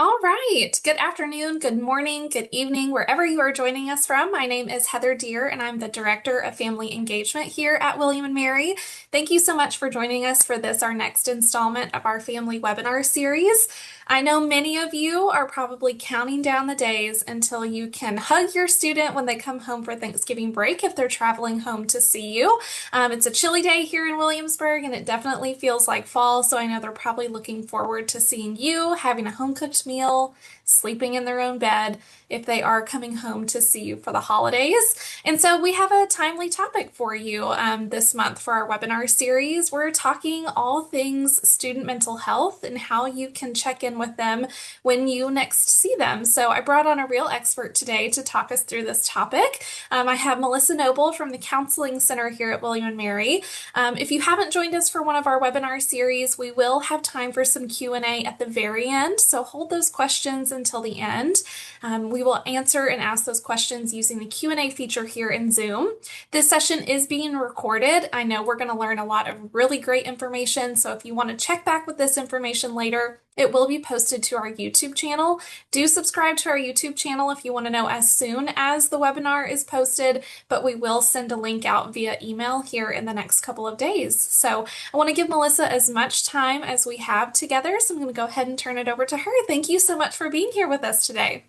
All right. Good afternoon, good morning, good evening, wherever you are joining us from. My name is Heather Deer, and I'm the Director of Family Engagement here at William and Mary. Thank you so much for joining us for this, our next installment of our family webinar series. I know many of you are probably counting down the days until you can hug your student when they come home for Thanksgiving break if they're traveling home to see you. It's a chilly day here in Williamsburg, and it definitely feels like fall, so I know they're probably looking forward to seeing you, having a home-cooked meal, sleeping in their own bed if they are coming home to see you for the holidays. And so we have a timely topic for you this month for our webinar series. We're talking all things student mental health and how you can check in with them when you next see them. So I brought on a real expert today to talk us through this topic. I have Melissa Noble from the Counseling Center here at William and Mary. If you haven't joined us for one of our webinar series, we will have time for some Q&A at the very end, so hold those questions until the end. We will answer and ask those questions using the Q&A feature here in Zoom. This session is being recorded. I know we're going to learn a lot of really great information, so if you want to check back with this information later, it will be posted to our YouTube channel. Do subscribe to our YouTube channel if you want to know as soon as the webinar is posted, but we will send a link out via email here in the next couple of days. So I want to give Melissa as much time as we have together, so I'm going to go ahead and turn it over to her. Thank you so much for being here with us today.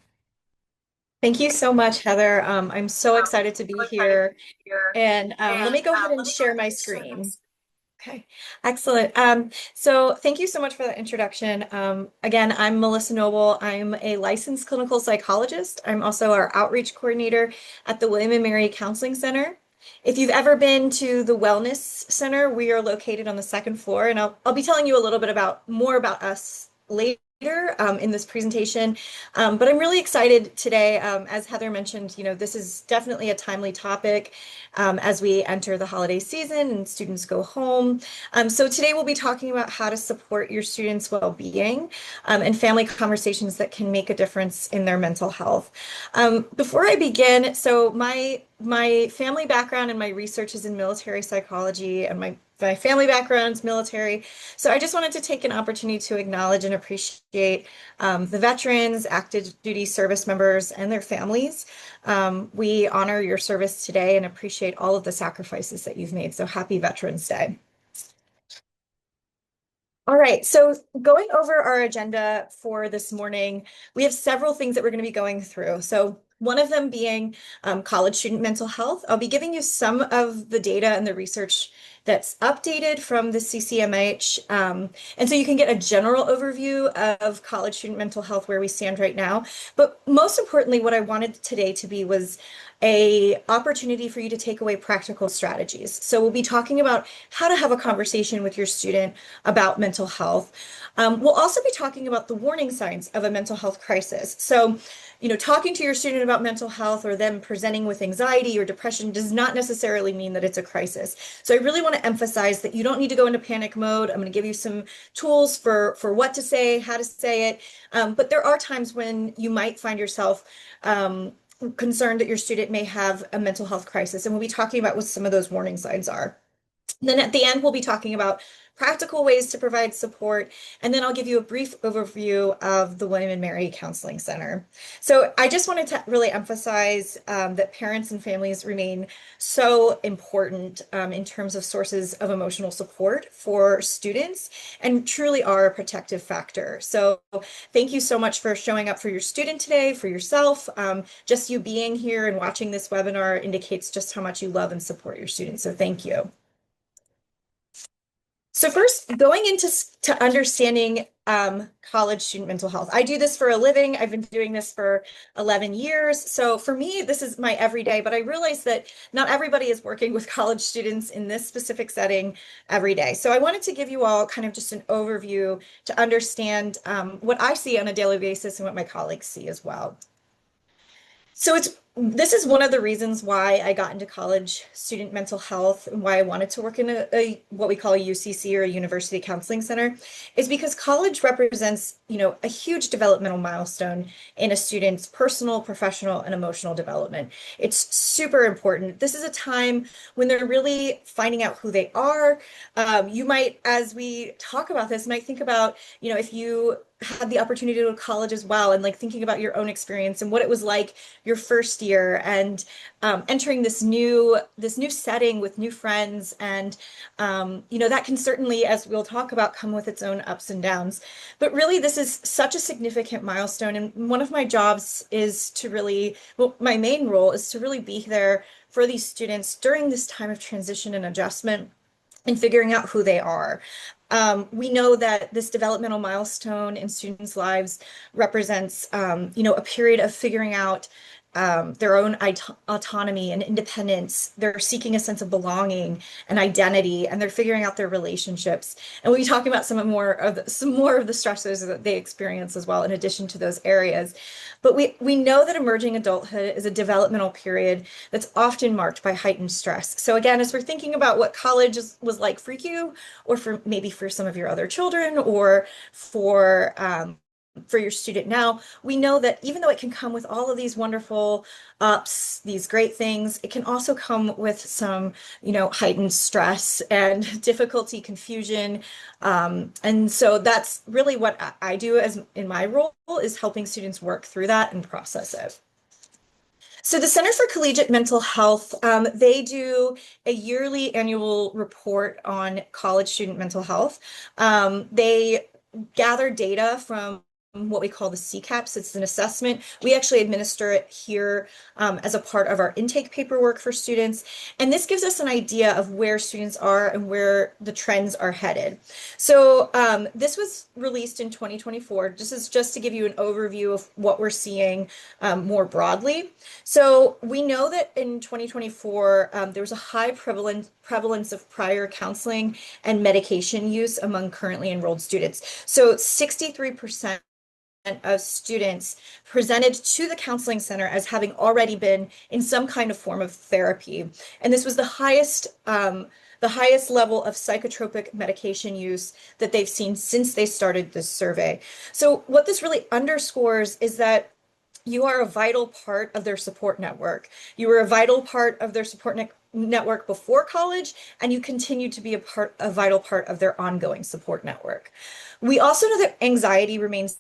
Thank you so much, Heather. I'm so excited to be here. And let me go ahead and share my screen. Okay, excellent. So thank you so much for that introduction. Again, I'm Melissa Noble. I'm a licensed clinical psychologist. I'm also our outreach coordinator at the William and Mary Counseling Center. If you've ever been to the Wellness Center, we are located on the second floor, and I'll be telling you a little bit more about us later in this presentation. But I'm really excited today. As Heather mentioned, this is definitely a timely topic as we enter the holiday season and students go home. So today we'll be talking about how to support your students' well-being and family conversations that can make a difference in their mental health. Before I begin, so my family background and my research is in military psychology, and my family background is military. So I just wanted to take an opportunity to acknowledge and appreciate the veterans, active duty service members, and their families. We honor your service today and appreciate all of the sacrifices that you've made. So happy Veterans Day. All right, so going over our agenda for this morning, we have several things that we're going to be going through. So one of them being college student mental health. I'll be giving you some of the data and the research that's updated from the CCMH. And so you can get a general overview of college student mental health, where we stand right now. But most importantly, what I wanted today to be was a opportunity for you to take away practical strategies. So we'll be talking about how to have a conversation with your student about mental health. We'll also be talking about the warning signs of a mental health crisis. So, talking to your student about mental health or them presenting with anxiety or depression does not necessarily mean that it's a crisis. So I really want to emphasize that you don't need to go into panic mode. I'm going to give you some tools for what to say, how to say it. But there are times when you might find yourself concerned that your student may have a mental health crisis, and we'll be talking about what some of those warning signs are. Then at the end, we'll be talking about practical ways to provide support, and then I'll give you a brief overview of the William and Mary Counseling Center. So I just wanted to really emphasize that parents and families remain so important in terms of sources of emotional support for students, and truly are a protective factor. So thank you so much for showing up for your student today, for yourself. Just you being here and watching this webinar indicates just how much you love and support your students. So thank you. So first, going into understanding college student mental health. I do this for a living. I've been doing this for 11 years. So for me, this is my everyday, but I realize that not everybody is working with college students in this specific setting every day. So I wanted to give you all kind of just an overview to understand what I see on a daily basis and what my colleagues see as well. So it's This is one of the reasons why I got into college student mental health and why I wanted to work in a what we call a UCC or a university counseling center is because college represents, a huge developmental milestone in a student's personal, professional, and emotional development. It's super important. This is a time when they're really finding out who they are. You might, as we talk about this, might think about, if you had the opportunity to go to college as well and like thinking about your own experience and what it was like your first year and entering this new setting with new friends and that can certainly, as we'll talk about, come with its own ups and downs. But really, this is such a significant milestone, and one of my jobs is to really, well, my main role is to really be there for these students during this time of transition and adjustment and figuring out who they are. We know that this developmental milestone in students' lives represents, a period of figuring out their own autonomy and independence. They're seeking a sense of belonging and identity, and they're figuring out their relationships. And we'll be talking about some more of the stressors that they experience as well, in addition to those areas. But we know that emerging adulthood is a developmental period that's often marked by heightened stress. So again, as we're thinking about what college was like for you, or for maybe for some of your other children, or for your student now, we know that even though it can come with all of these wonderful ups, these great things, it can also come with some, heightened stress and difficulty, confusion. And so that's really what I do as in my role, is helping students work through that and process it. So the Center for Collegiate Mental Health, they do a yearly annual report on college student mental health. They gather data from what we call the CCAPS. It's an assessment. We actually administer it here as a part of our intake paperwork for students. And this gives us an idea of where students are and where the trends are headed. So this was released in 2024. This is just to give you an overview of what we're seeing more broadly. So we know that in 2024, there was a high prevalence of prior counseling and medication use among currently enrolled students. So 63% of students presented to the counseling center as having already been in some kind of form of therapy. And this was the highest level of psychotropic medication use that they've seen since they started this survey. So what this really underscores is that you are a vital part of their support network. You were a vital part of their support network before college, and you continue to be a vital part of their ongoing support network. We also know that anxiety remains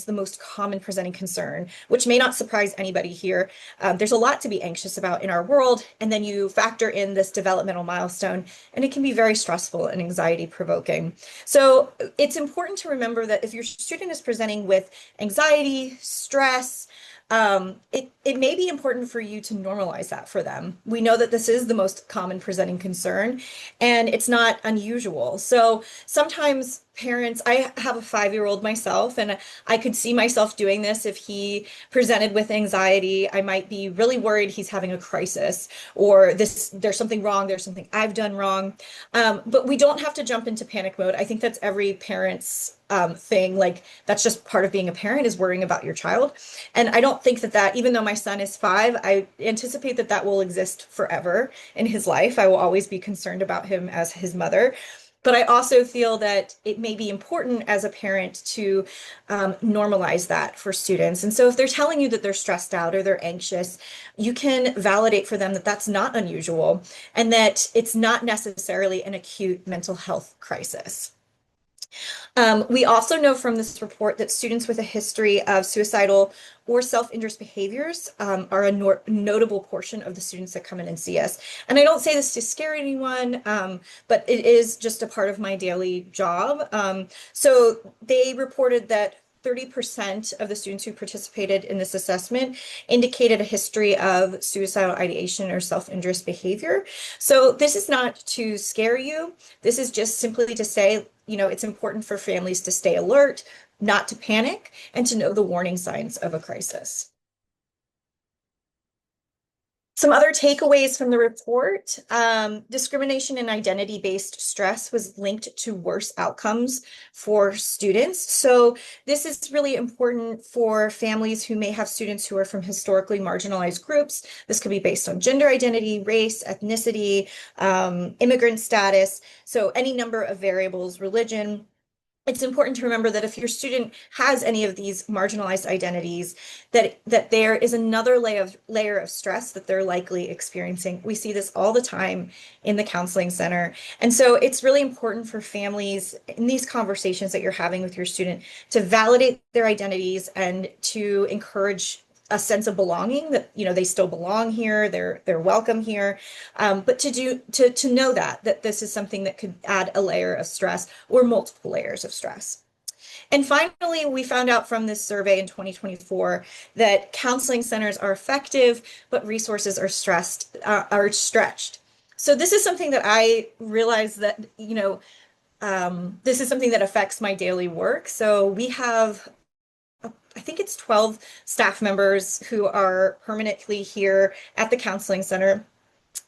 the most common presenting concern, which may not surprise anybody here. There's a lot to be anxious about in our world, and then you factor in this developmental milestone, and it can be very stressful and anxiety provoking. So it's important to remember that if your student is presenting with anxiety, stress, it may be important for you to normalize that for them. We know that this is the most common presenting concern, and it's not unusual. So sometimes parents, I have a 5-year-old myself, and I could see myself doing this if he presented with anxiety. I might be really worried he's having a crisis, or there's something wrong, there's something I've done wrong. But we don't have to jump into panic mode. I think that's every parent's thing. Like, that's just part of being a parent, is worrying about your child. And I don't think that even though my son is 5, I anticipate that will exist forever in his life. I will always be concerned about him as his mother. But I also feel that it may be important as a parent to normalize that for students. And so if they're telling you that they're stressed out or they're anxious, you can validate for them that that's not unusual and that it's not necessarily an acute mental health crisis. We also know from this report that students with a history of suicidal or self-injurious behaviors are a notable portion of the students that come in and see us. And I don't say this to scare anyone, but it is just a part of my daily job. So they reported that 30% of the students who participated in this assessment indicated a history of suicidal ideation or self-injurious behavior. So this is not to scare you. This is just simply to say, it's important for families to stay alert, not to panic, and to know the warning signs of a crisis. Some other takeaways from the report, discrimination and identity-based stress was linked to worse outcomes for students. So this is really important for families who may have students who are from historically marginalized groups. This could be based on gender identity, race, ethnicity, immigrant status. So any number of variables, religion. It's important to remember that if your student has any of these marginalized identities, that there is another layer of stress that they're likely experiencing. We see this all the time in the counseling center. And so it's really important for families in these conversations that you're having with your student to validate their identities and to encourage a sense of belonging, that they still belong here, they're welcome here, but to know that this is something that could add a layer of stress or multiple layers of stress. And finally, we found out from this survey in 2024 that counseling centers are effective, but resources are stretched. So this is something that I realize that this is something that affects my daily work. So we have, I think it's 12 staff members who are permanently here at the counseling center.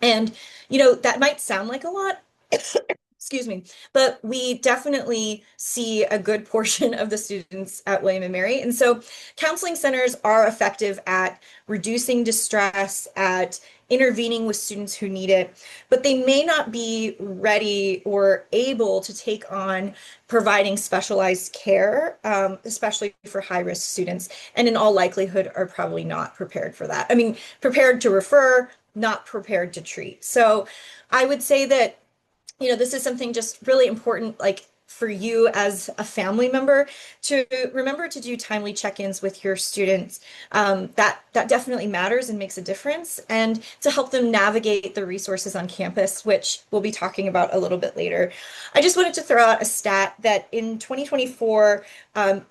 And, that might sound like a lot, excuse me, but we definitely see a good portion of the students at William and Mary. And so counseling centers are effective at reducing distress, at intervening with students who need it, but they may not be ready or able to take on providing specialized care, especially for high-risk students, and in all likelihood are probably not prepared for that. I mean, prepared to refer, not prepared to treat. So I would say that this is something just really important, like for you as a family member, to remember to do timely check-ins with your students. That definitely matters and makes a difference, and to help them navigate the resources on campus, which we'll be talking about a little bit later. I just wanted to throw out a stat that in 2024,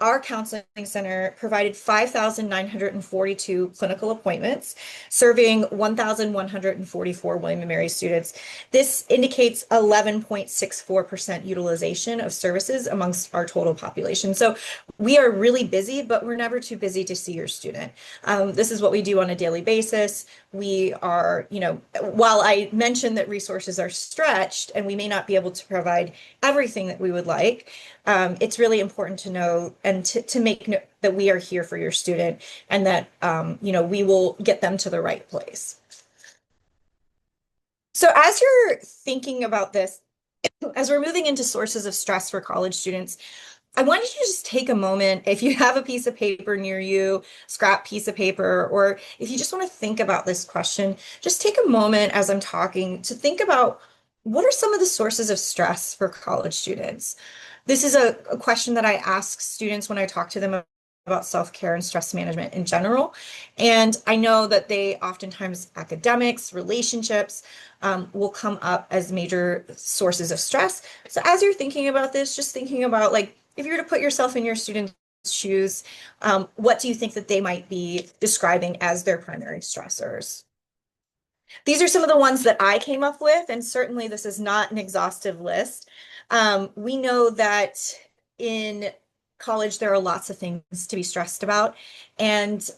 our counseling center provided 5,942 clinical appointments, serving 1,144 William and Mary students. This indicates 11.64% utilization of services amongst our total population. So we are really busy, but we're never too busy to see your student. This is what we do on a daily basis. We are, while I mentioned that resources are stretched and we may not be able to provide everything that we would like, it's really important to know and to make note that we are here for your student, and that, we will get them to the right place. So as you're thinking about this, as we're moving into sources of stress for college students, I want you to just take a moment, if you have a piece of paper near you, scrap piece of paper, or if you just want to think about this question, just take a moment as I'm talking to think about what are some of the sources of stress for college students. This is a question that I ask students when I talk to them about self-care and stress management in general. And I know that they oftentimes academics, relationships will come up as major sources of stress. So as you're thinking about this, just thinking about, like, if you were to put yourself in your student's shoes, what do you think that they might be describing as their primary stressors? These are some of the ones that I came up with, and certainly this is not an exhaustive list. We know that in college, there are lots of things to be stressed about. And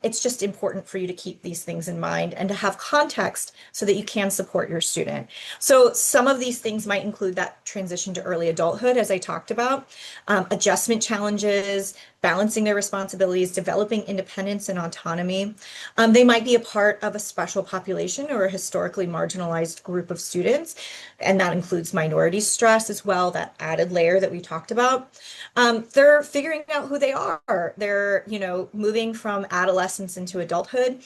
it's just important for you to keep these things in mind and to have context so that you can support your student. So some of these things might include that transition to early adulthood, as I talked about, adjustment challenges, balancing their responsibilities, developing independence and autonomy. They might be a part of a special population or a historically marginalized group of students, and that includes minority stress as well, that added layer that we talked about. They're figuring out who they are. They're, moving from adolescence into adulthood.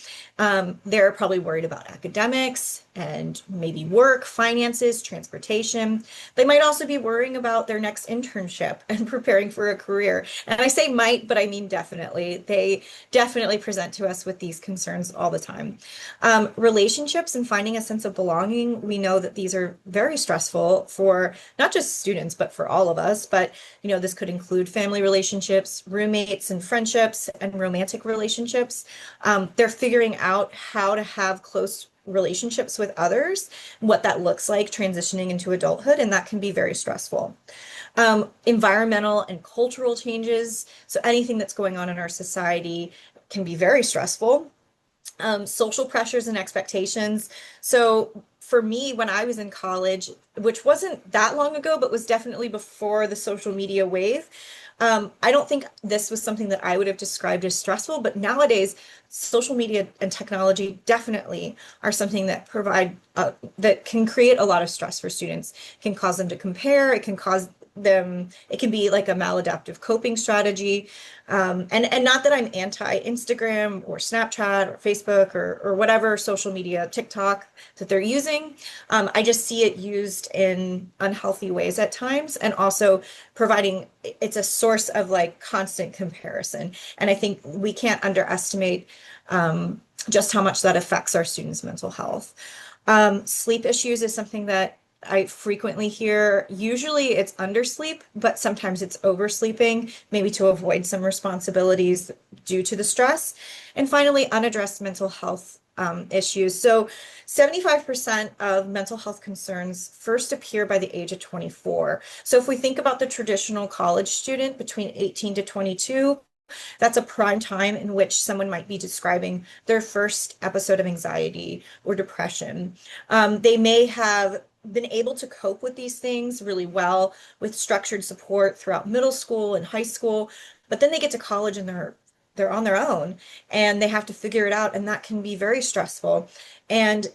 They're probably worried about academics and maybe work, finances, transportation. They might also be worrying about their next internship and preparing for a career. And I say might, but I mean definitely. They definitely present to us with these concerns all the time. Relationships and finding a sense of belonging. We know that these are very stressful for not just students, but for all of us. But, this could include family relationships, roommates and friendships, and romantic relationships. They're figuring out how to have close relationships with others, what that looks like transitioning into adulthood, and that can be very stressful. Environmental and cultural changes, so anything that's going on in our society can be very stressful. social pressures and expectations. So for me, when I was in college, which wasn't that long ago, but was definitely before the social media wave, I don't think this was something that I would have described as stressful, but nowadays, social media and technology definitely are something that that can create a lot of stress for students. It can cause them to compare, it can cause them, it can be like a maladaptive coping strategy. And not that I'm anti Instagram or Snapchat or Facebook or whatever social media, TikTok that they're using. I just see it used in unhealthy ways at times, and also providing it's a source of like constant comparison. And I think we can't underestimate just how much that affects our students' mental health. Sleep issues is something that I frequently hear. Usually it's undersleep, but sometimes it's oversleeping, maybe to avoid some responsibilities due to the stress. And finally, unaddressed mental health issues. So 75% of mental health concerns first appear by the age of 24. So if we think about the traditional college student between 18 to 22, that's a prime time in which someone might be describing their first episode of anxiety or depression. They may have been able to cope with these things really well with structured support throughout middle school and high school, but then they get to college and they're on their own and they have to figure it out, and that can be very stressful. And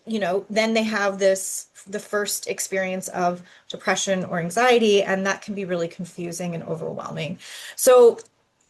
then they have the first experience of depression or anxiety, and that can be really confusing and overwhelming. So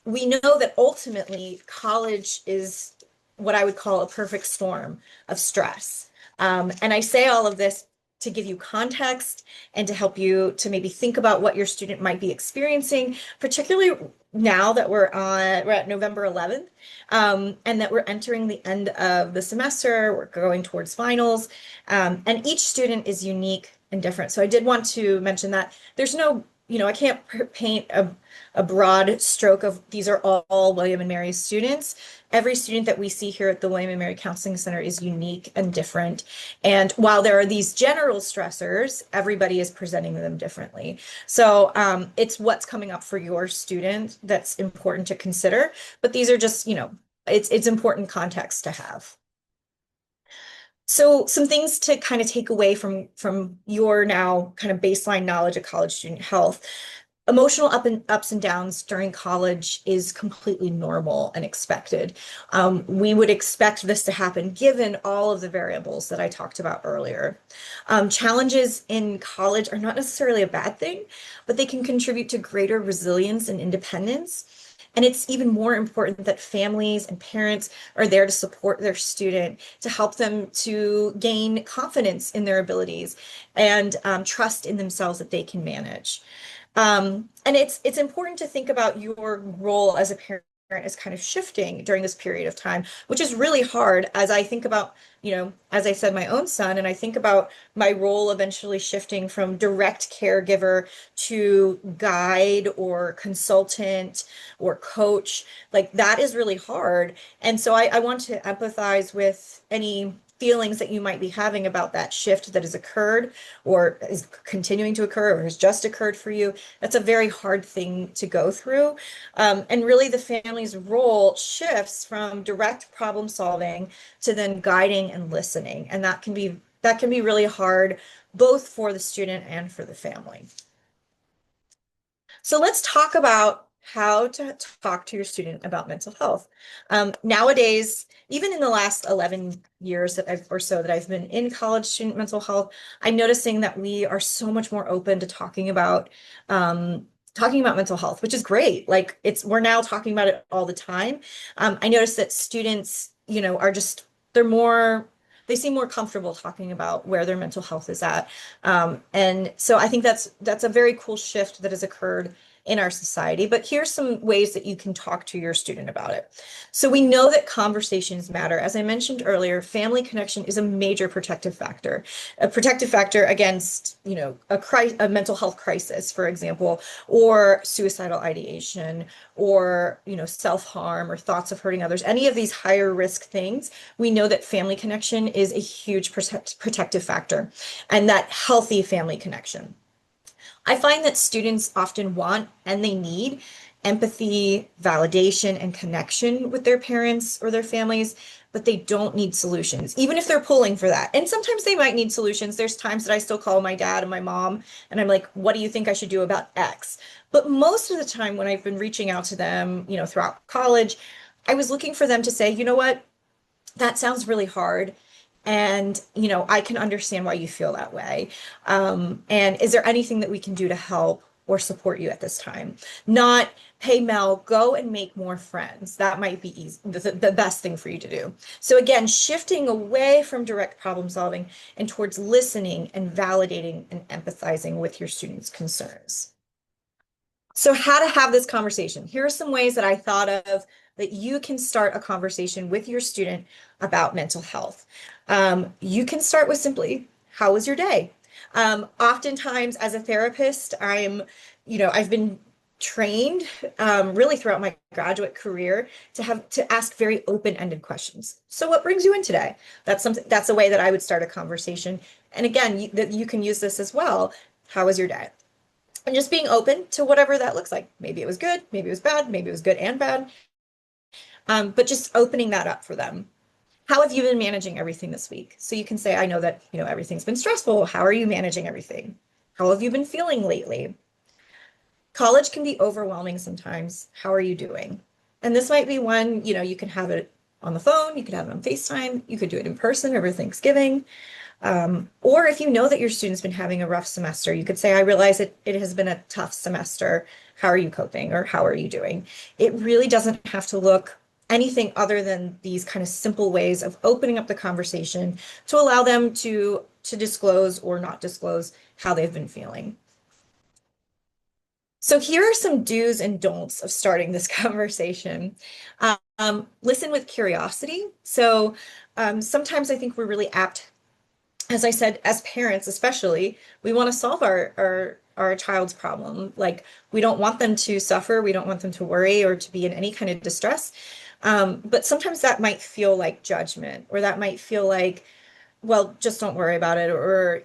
we know that ultimately college is what I would call a perfect storm of stress. And I say all of this to give you context and to help you to maybe think about what your student might be experiencing, particularly now that we're at November 11th, and that we're entering the end of the semester, we're going towards finals, and each student is unique and different. So I did want to mention that there's no, I can't paint a broad stroke of these are all William and Mary students. Every student that we see here at the William and Mary Counseling Center is unique and different. And while there are these general stressors, everybody is presenting them differently. So it's what's coming up for your student that's important to consider. But these are just, it's important context to have. So some things to kind of take away from your now kind of baseline knowledge of college student health. Emotional ups and downs during college is completely normal and expected. We would expect this to happen given all of the variables that I talked about earlier. Challenges in college are not necessarily a bad thing, but they can contribute to greater resilience and independence. And it's even more important that families and parents are there to support their student, to help them to gain confidence in their abilities and trust in themselves that they can manage. And it's important to think about your role as a parent as kind of shifting during this period of time, which is really hard as I think about, as I said, my own son, and I think about my role eventually shifting from direct caregiver to guide or consultant or coach. Like that is really hard. And so I want to empathize with any feelings that you might be having about that shift that has occurred or is continuing to occur or has just occurred for you. That's a very hard thing to go through. And really the family's role shifts from direct problem solving to then guiding and listening. And that can be really hard both for the student and for the family. So let's talk about how to talk to your student about mental health. Nowadays, even in the last 11 years that I've been in college student mental health, I'm noticing that we are so much more open to talking about mental health, which is great. Like we're now talking about it all the time. I notice that students, are just they seem more comfortable talking about where their mental health is at. And so I think that's a very cool shift that has occurred in our society. But here's some ways that you can talk to your student about it. So we know that conversations matter. As I mentioned earlier, family connection is a major protective factor against, a mental health crisis, for example, or suicidal ideation, or, self-harm or thoughts of hurting others. Any of these higher risk things, we know that family connection is a huge protective factor, and that healthy family connection. I find that students often want and they need empathy, validation, and connection with their parents or their families, but they don't need solutions, even if they're pulling for that. And sometimes they might need solutions. There's times that I still call my dad and my mom, and I'm like, what do you think I should do about X? But most of the time when I've been reaching out to them, throughout college, I was looking for them to say, you know what, that sounds really hard. And, I can understand why you feel that way. And is there anything that we can do to help or support you at this time? Not, hey, Mel, go and make more friends. That might be easy, the best thing for you to do. So again, shifting away from direct problem solving and towards listening and validating and empathizing with your students' concerns. So how to have this conversation. Here are some ways that I thought of that you can start a conversation with your student about mental health. You can start with simply, how was your day? Oftentimes as a therapist, I've been trained really throughout my graduate career to ask very open-ended questions. So what brings you in today? That's a way that I would start a conversation. And again, that you can use this as well. How was your day? And just being open to whatever that looks like. Maybe it was good, maybe it was bad, maybe it was good and bad. But just opening that up for them. How have you been managing everything this week? So you can say, I know that, everything's been stressful. How are you managing everything? How have you been feeling lately? College can be overwhelming sometimes. How are you doing? And this might be one, you can have it on the phone, you could have it on FaceTime, you could do it in person over Thanksgiving. Or if you know that your student's been having a rough semester, you could say, I realize it has been a tough semester. How are you coping or how are you doing? It really doesn't have to look anything other than these kind of simple ways of opening up the conversation to allow them to disclose or not disclose how they've been feeling. So here are some do's and don'ts of starting this conversation. Listen with curiosity. So sometimes I think we're really apt, as I said, as parents especially, we want to solve our child's problem. Like we don't want them to suffer, we don't want them to worry or to be in any kind of distress. But sometimes that might feel like judgment, or that might feel like, well, just don't worry about it, or,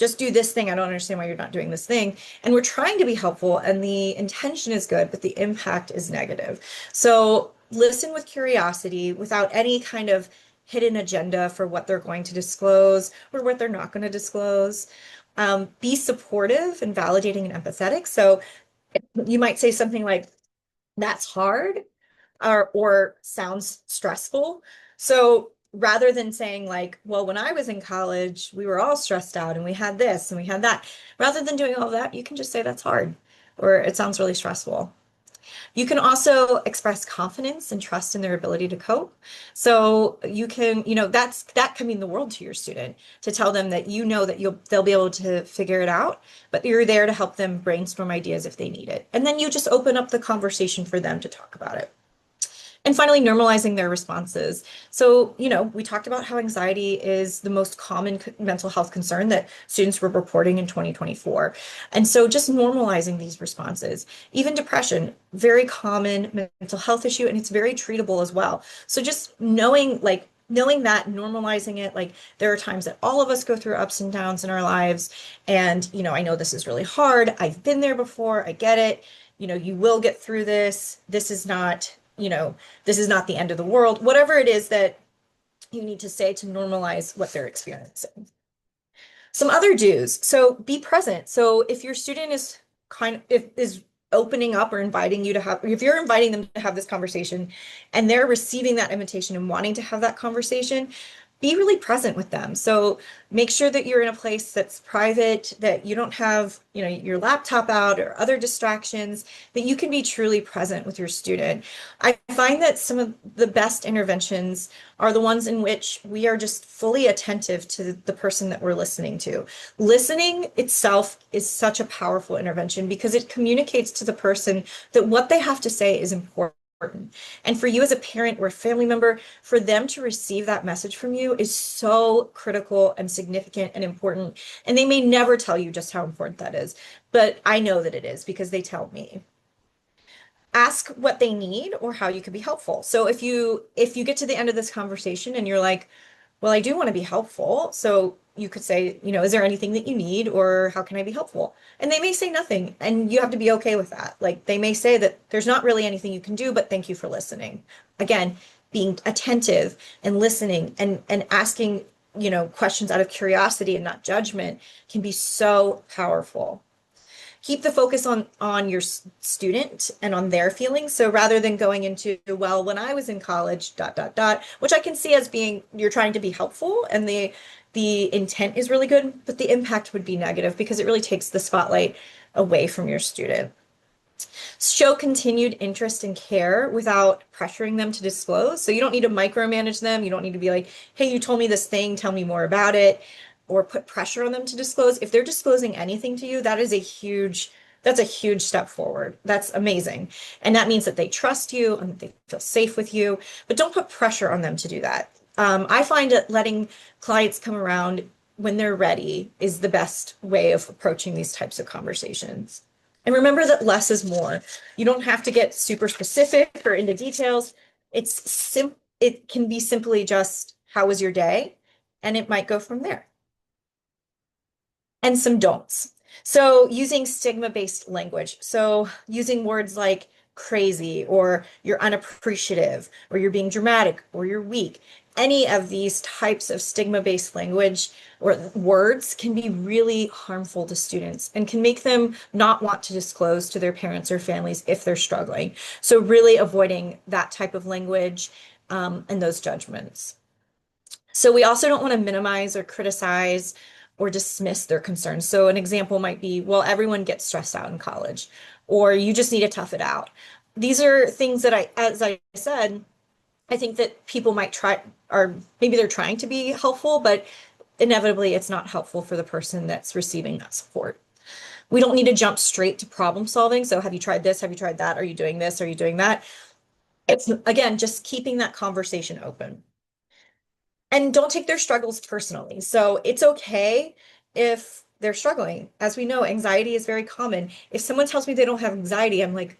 just do this thing. I don't understand why you're not doing this thing. And we're trying to be helpful, and the intention is good, but the impact is negative. So listen with curiosity without any kind of hidden agenda for what they're going to disclose or what they're not going to disclose. Be supportive and validating and empathetic. So you might say something like, that's hard, or sounds stressful. So rather than saying like, well, when I was in college, we were all stressed out and we had this and we had that, rather than doing all of that, you can just say that's hard, or it sounds really stressful. You can also express confidence and trust in their ability to cope. So you can, that can mean the world to your student, to tell them that that they'll be able to figure it out, but you're there to help them brainstorm ideas if they need it. And then you just open up the conversation for them to talk about it. And finally, normalizing their responses. So, we talked about how anxiety is the most common mental health concern that students were reporting in 2024. And so just normalizing these responses. Even depression, very common mental health issue, and it's very treatable as well. So just knowing that, normalizing it, like there are times that all of us go through ups and downs in our lives. And, I know this is really hard. I've been there before. I get it. You will get through this. This is not the end of the world, whatever it is that you need to say to normalize what they're experiencing. Some other do's. So be present. So if your student is is opening up or inviting you to if you're inviting them to have this conversation and they're receiving that invitation and wanting to have that conversation, be really present with them. So make sure that you're in a place that's private, that you don't have, your laptop out or other distractions, that you can be truly present with your student. I find that some of the best interventions are the ones in which we are just fully attentive to the person that we're listening to. Listening itself is such a powerful intervention because it communicates to the person that what they have to say is important. And for you as a parent or a family member, for them to receive that message from you is so critical and significant and important. And they may never tell you just how important that is, but I know that it is because they tell me. Ask what they need or how you can be helpful. So if you get to the end of this conversation and you're like, well, I do want to be helpful. So you could say, is there anything that you need or how can I be helpful? And they may say nothing, and you have to be okay with that. Like they may say that there's not really anything you can do, but thank you for listening. Again, being attentive and listening and asking, questions out of curiosity and not judgment can be so powerful. Keep the focus on your student and on their feelings. So rather than going into, well, when I was in college, dot dot dot, which I can see as being you're trying to be helpful and the intent is really good, but the impact would be negative because it really takes the spotlight away from your student. Show continued interest and care without pressuring them to disclose. So you don't need to micromanage them. You don't need to be like, hey, you told me this thing, tell me more about it, or put pressure on them to disclose. If they're disclosing anything to you, that's a huge step forward. That's amazing. And that means that they trust you and they feel safe with you, but don't put pressure on them to do that. I find that letting clients come around when they're ready is the best way of approaching these types of conversations. And remember that less is more. You don't have to get super specific or into details. It can be simply just, how was your day? And it might go from there. And some don'ts. So using stigma-based language. So using words like crazy or you're unappreciative or you're being dramatic or you're weak. Any of these types of stigma-based language or words can be really harmful to students and can make them not want to disclose to their parents or families if they're struggling. So really avoiding that type of language and those judgments. So we also don't want to minimize or criticize or dismiss their concerns. So an example might be, well, everyone gets stressed out in college, or you just need to tough it out. These are things that as I said, I think that people might try, or maybe they're trying to be helpful, but inevitably it's not helpful for the person that's receiving that support. We don't need to jump straight to problem solving. So have you tried this? Have you tried that? Are you doing this? Are you doing that? It's again, just keeping that conversation open. And don't take their struggles personally. So it's okay if they're struggling. As we know, anxiety is very common. If someone tells me they don't have anxiety, I'm like,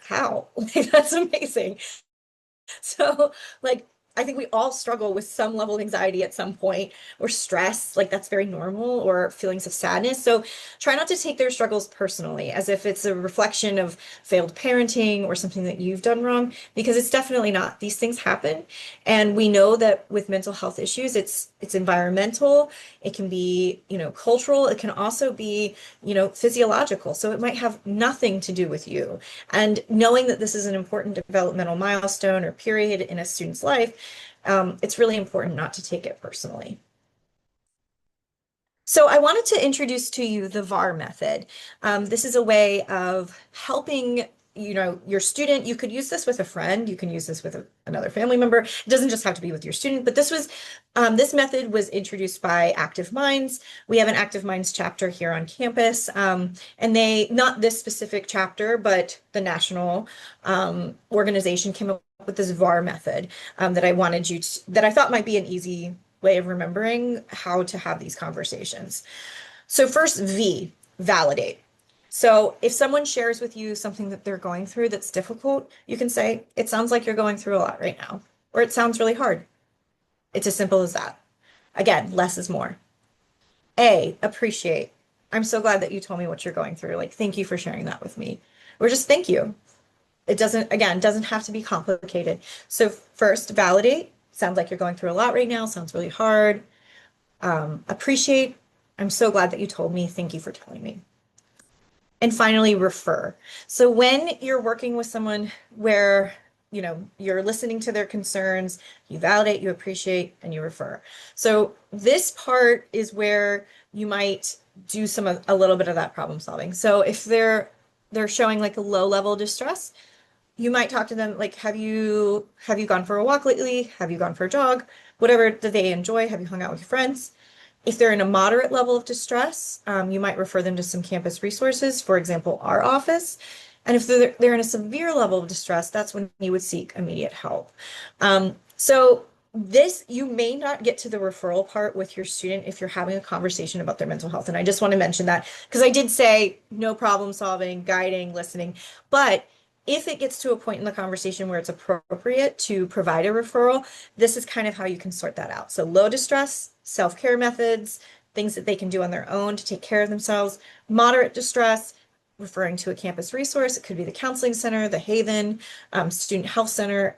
how? Like, that's amazing. So, like, I think we all struggle with some level of anxiety at some point or stress, like that's very normal, or feelings of sadness. So try not to take their struggles personally as if it's a reflection of failed parenting or something that you've done wrong, because it's definitely not. These things happen. And we know that with mental health issues, it's environmental, it can be, cultural, it can also be, physiological. So it might have nothing to do with you. And knowing that this is an important developmental milestone or period in a student's life, it's really important not to take it personally. So I wanted to introduce to you the VAR method. This is a way of helping, your student. You could use this with a friend. You can use this with another family member. It doesn't just have to be with your student, but this method was introduced by Active Minds. We have an Active Minds chapter here on campus, and not this specific chapter, but the national organization came up with this VAR method that I thought might be an easy way of remembering how to have these conversations. So first, V, validate. So if someone shares with you something that they're going through that's difficult, you can say, it sounds like you're going through a lot right now, or it sounds really hard. It's as simple as that. Again, less is more. A, appreciate. I'm so glad that you told me what you're going through. Like, thank you for sharing that with me. Or just thank you. It doesn't have to be complicated. So first, validate. Sounds like you're going through a lot right now. Sounds really hard. Appreciate. I'm so glad that you told me. Thank you for telling me. And finally, refer. So when you're working with someone where, you're listening to their concerns, you validate, you appreciate, and you refer. So this part is where you might do a little bit of that problem solving. So if they're showing like a low level of distress, you might talk to them like, have you gone for a walk lately? Have you gone for a jog? Whatever that they enjoy. Have you hung out with your friends? If they're in a moderate level of distress, you might refer them to some campus resources, for example, our office. And if they're in a severe level of distress, that's when you would seek immediate help. So you may not get to the referral part with your student if you're having a conversation about their mental health. And I just want to mention that because I did say no problem solving, guiding, listening, but if it gets to a point in the conversation where it's appropriate to provide a referral, this is kind of how you can sort that out. So low distress, self-care methods, things that they can do on their own to take care of themselves. Moderate distress, referring to a campus resource. It could be the counseling center, the Haven, student health center,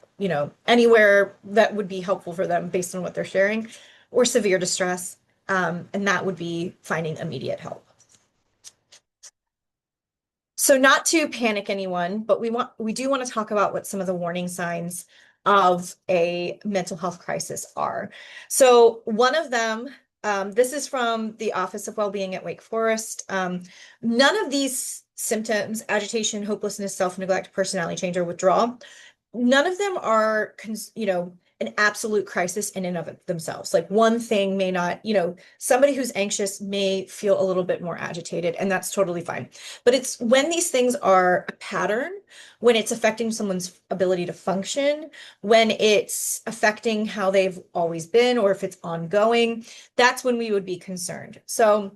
anywhere that would be helpful for them based on what they're sharing, or severe distress. And that would be finding immediate help. So not to panic anyone, but we do want to talk about what some of the warning signs of a mental health crisis are. So one of them, this is from the Office of Wellbeing at Wake Forest. None of these symptoms, agitation, hopelessness, self-neglect, personality change, or withdrawal, none of them are, an absolute crisis in and of themselves. Like one thing may not, somebody who's anxious may feel a little bit more agitated, and that's totally fine. But it's when these things are a pattern, when it's affecting someone's ability to function, when it's affecting how they've always been, or if it's ongoing, that's when we would be concerned. So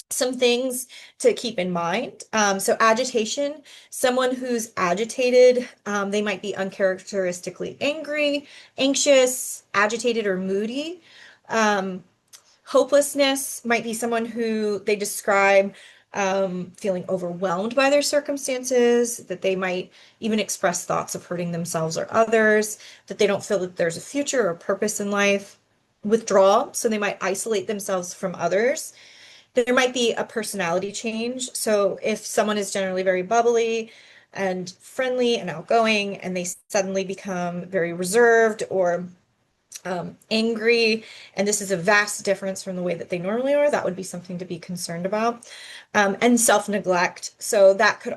some things to keep in mind. So agitation, someone who's agitated, they might be uncharacteristically angry, anxious, agitated, or moody. Hopelessness might be someone who they describe feeling overwhelmed by their circumstances, that they might even express thoughts of hurting themselves or others, that they don't feel that there's a future or purpose in life. Withdrawal, so they might isolate themselves from others. There might be a personality change. So if someone is generally very bubbly and friendly and outgoing, and they suddenly become very reserved or angry, and this is a vast difference from the way that they normally are, that would be something to be concerned about. And self-neglect. So that could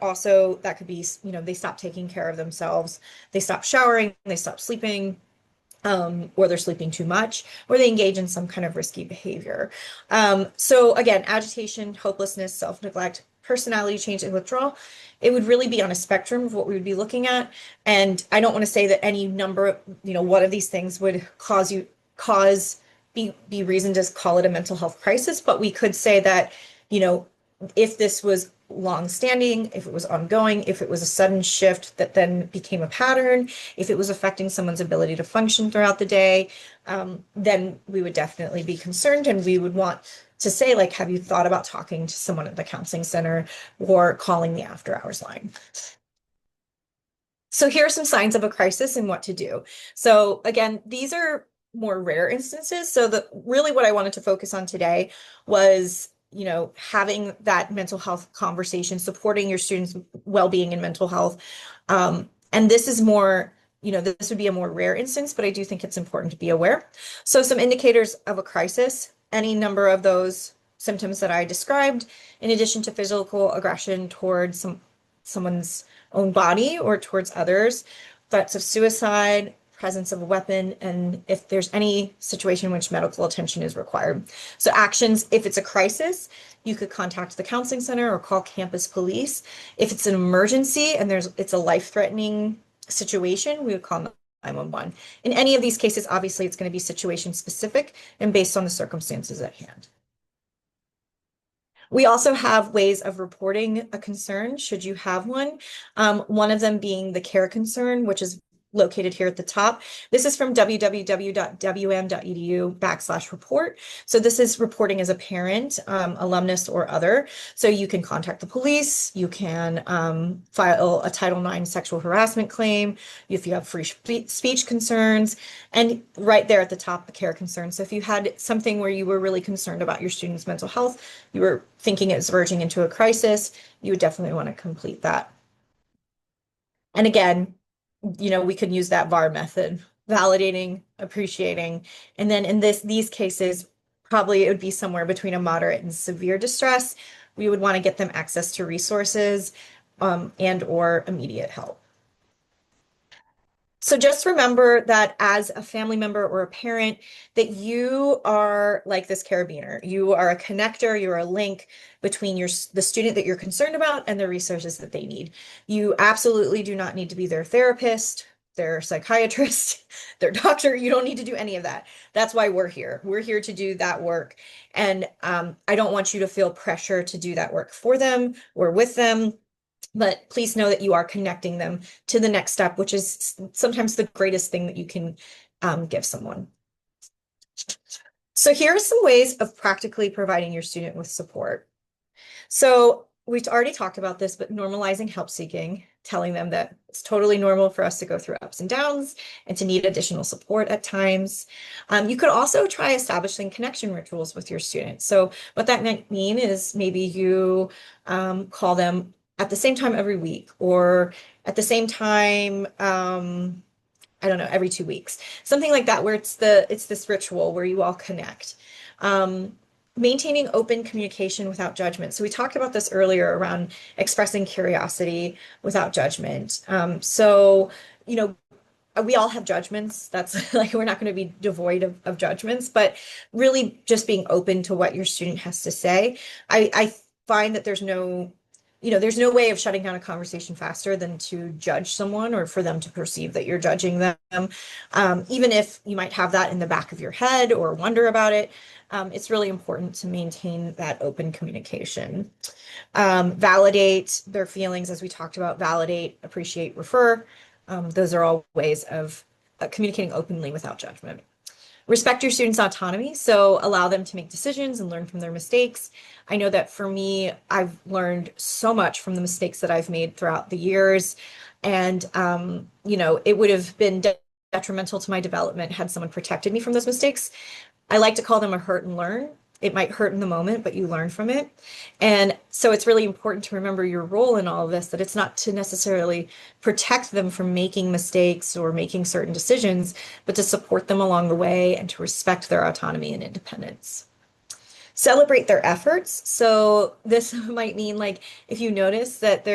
be, they stop taking care of themselves. They stop showering, they stop sleeping, or they're sleeping too much, or they engage in some kind of risky behavior. So again, agitation, hopelessness, self-neglect, personality change, and withdrawal, it would really be on a spectrum of what we would be looking at. And I don't want to say that any number of, one of these things would be reason to call it a mental health crisis, but we could say that, if this was long-standing, if it was ongoing, if it was a sudden shift that then became a pattern, if it was affecting someone's ability to function throughout the day, then we would definitely be concerned, and we would want to say, like, have you thought about talking to someone at the counseling center or calling the after-hours line? So here are some signs of a crisis and what to do. So again, these are more rare instances. So really what I wanted to focus on today was having that mental health conversation, supporting your students' well-being and mental health. And this is more, this would be a more rare instance, but I do think it's important to be aware. So some indicators of a crisis, any number of those symptoms that I described, in addition to physical aggression towards someone's own body or towards others, threats of suicide, presence of a weapon, and if there's any situation in which medical attention is required. So actions, if it's a crisis, you could contact the counseling center or call campus police. If it's an emergency and it's a life-threatening situation, we would call 911. In any of these cases, obviously, it's going to be situation specific and based on the circumstances at hand. We also have ways of reporting a concern, should you have one. One of them being the care concern, which is located here at the top. This is from www.wm.edu/report. So this is reporting as a parent, alumnus, or other. So you can contact the police, you can file a Title IX sexual harassment claim if you have free speech concerns, and right there at the top, the care concern. So if you had something where you were really concerned about your student's mental health, you were thinking it's verging into a crisis, you would definitely want to complete that. And again, we could use that VAR method, validating, appreciating, and then in these cases, probably it would be somewhere between a moderate and severe distress. We would want to get them access to resources and or immediate help. So just remember that as a family member or a parent, that you are like this carabiner. You are a connector, you're a link between the student that you're concerned about and the resources that they need. You absolutely do not need to be their therapist, their psychiatrist, their doctor. You don't need to do any of that. That's why we're here. We're here to do that work. And I don't want you to feel pressure to do that work for them or with them. But please know that you are connecting them to the next step, which is sometimes the greatest thing that you can give someone. So here are some ways of practically providing your student with support. So we've already talked about this, but normalizing help seeking, telling them that it's totally normal for us to go through ups and downs and to need additional support at times. You could also try establishing connection rituals with your students. So what that might mean is maybe you call them at the same time every week or at the same time, I don't know, every 2 weeks, something like that, where it's this ritual where you all connect. Um, Maintaining open communication without judgment. So we talked about this earlier around expressing curiosity without judgment. You know, we all have judgments. That's like, we're not going to be devoid of judgments, but really just being open to what your student has to say. I find that there's no way of shutting down a conversation faster than to judge someone or for them to perceive that you're judging them. Even if you might have that in the back of your head or wonder about it, it's really important to maintain that open communication. Validate their feelings, as we talked about, validate, appreciate, refer. Those are all ways of communicating openly without judgment. Respect your students' autonomy, so allow them to make decisions and learn from their mistakes. I know that for me, I've learned so much from the mistakes that I've made throughout the years. And, it would have been detrimental to my development had someone protected me from those mistakes. I like to call them a hurt and learn. It might hurt in the moment, but you learn from it. And so it's really important to remember your role in all of this, that it's not to necessarily protect them from making mistakes or making certain decisions, but to support them along the way and to respect their autonomy and independence. Celebrate their efforts. So this might mean, like, if you notice that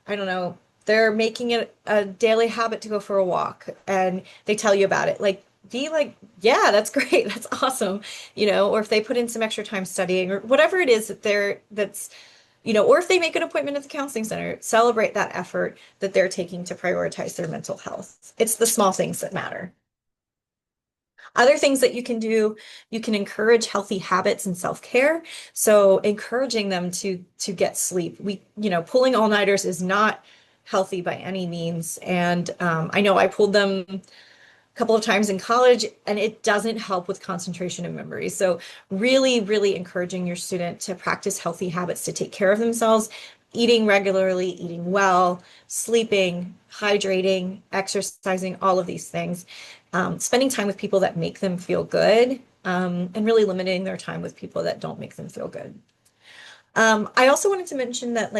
I don't know, they're making it a daily habit to go for a walk and they tell you about it, like, be like, yeah, that's great. That's awesome. Or if they put in some extra time studying or whatever it is or if they make an appointment at the counseling center, celebrate that effort that they're taking to prioritize their mental health. It's the small things that matter. Other things that you can do, you can encourage healthy habits and self-care. So encouraging them to get sleep. Pulling all-nighters is not healthy by any means. And I know I pulled them a couple of times in college, and it doesn't help with concentration and memory. So really, really encouraging your student to practice healthy habits to take care of themselves, eating regularly, eating well, sleeping, hydrating, exercising, all of these things. Spending time with people that make them feel good, and really limiting their time with people that don't make them feel good. I also wanted to mention that